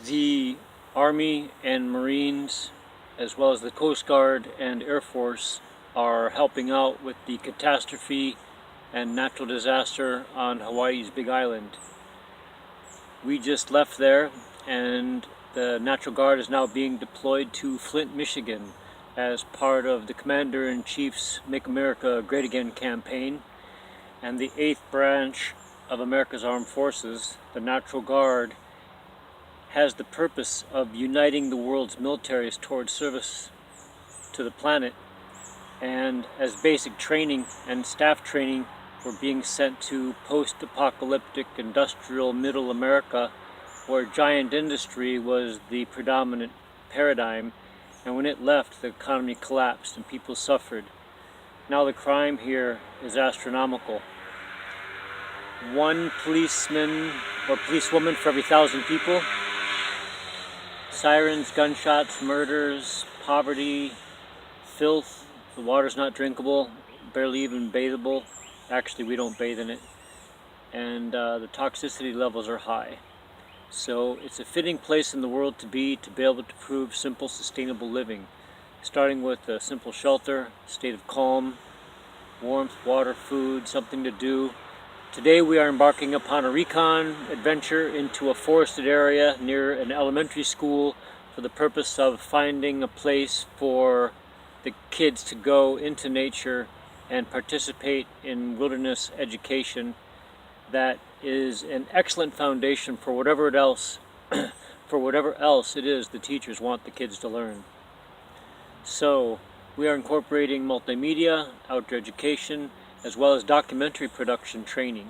The Army and Marines, as well as the Coast Guard and Air Force, are helping out with the catastrophe and natural disaster on Hawaii's Big Island. We just left there, and the National Guard is now being deployed to Flint, Michigan as part of the Commander-in-Chief's Make America Great Again campaign. And the 8th branch of America's Armed Forces, the National Guard, has the purpose of uniting the world's militaries towards service to the planet. And as basic training and staff training, we're being sent to post-apocalyptic industrial middle America, where giant industry was the predominant paradigm, and when it left, the economy collapsed and people suffered. Now the crime here is astronomical. One policeman or policewoman for every 1,000 people. Sirens, gunshots, murders, poverty, filth. The water's not drinkable, barely even bathable. Actually, we don't bathe in it. And the toxicity levels are high. So it's a fitting place in the world to be able to prove simple, sustainable living. Starting with a simple shelter, state of calm, warmth, water, food, something to do. Today we are embarking upon a recon adventure into a forested area near an elementary school for the purpose of finding a place for the kids to go into nature and participate in wilderness education that is an excellent foundation for whatever else it is the teachers want the kids to learn. So we are incorporating multimedia, outdoor education, as well as documentary production training.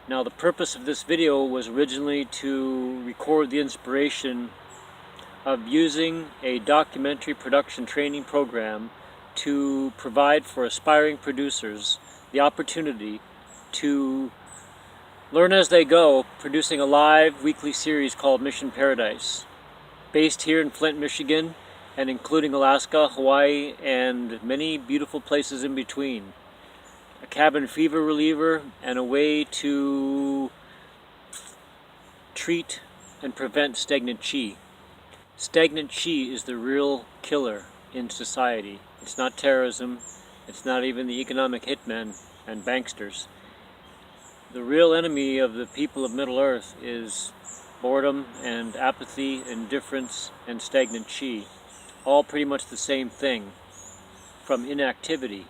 Now the purpose of this video was originally to record the inspiration of using a documentary production training program to provide for aspiring producers the opportunity to learn as they go, producing a live weekly series called Mission Paradise, based here in Flint, Michigan, and including Alaska, Hawaii, and many beautiful places in between. A cabin fever reliever and a way to treat and prevent stagnant chi. Stagnant chi is the real killer in society. It's not terrorism, it's not even the economic hitmen and banksters. The real enemy of the people of Middle Earth is boredom and apathy, indifference, and stagnant chi. All pretty much the same thing from inactivity.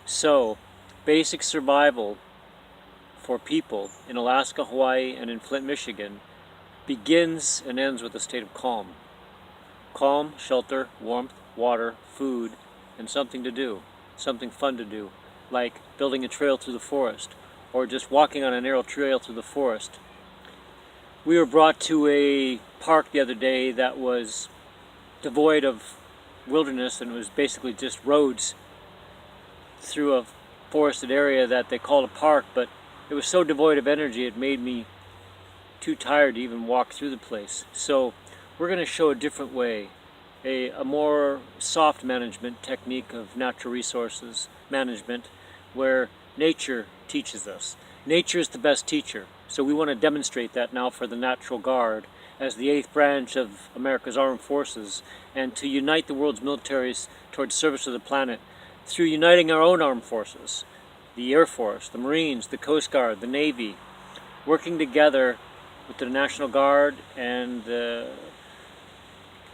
So, basic survival for people in Alaska, Hawaii, and in Flint, Michigan begins and ends with a state of calm. Calm, shelter, warmth, water, food, and something to do, something fun to do, like building a trail through the forest, or just walking on a narrow trail through the forest. We were brought to a park the other day that was devoid of wilderness, and it was basically just roads through a forested area that they called a park, but it was so devoid of energy it made me too tired to even walk through the place. So we're going to show a different way, a more soft management technique of natural resources management, where nature teaches us. Nature is the best teacher, so we want to demonstrate that now for the National Guard as the 8th branch of America's Armed Forces, and to unite the world's militaries towards service to the planet through uniting our own armed forces, the Air Force, the Marines, the Coast Guard, the Navy, working together with the National Guard and the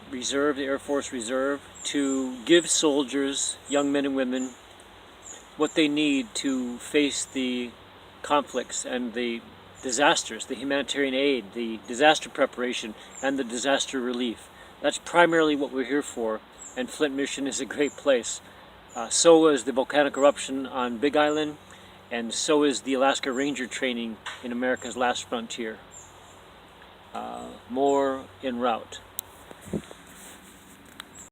Reserve, the Air Force Reserve, to give soldiers, young men and women, what they need to face the conflicts and the disasters, the humanitarian aid, the disaster preparation, and the disaster relief. That's primarily what we're here for, and Flint, Michigan is a great place. So is the volcanic eruption on Big Island, and so is the Alaska Ranger training in America's Last Frontier. More en route.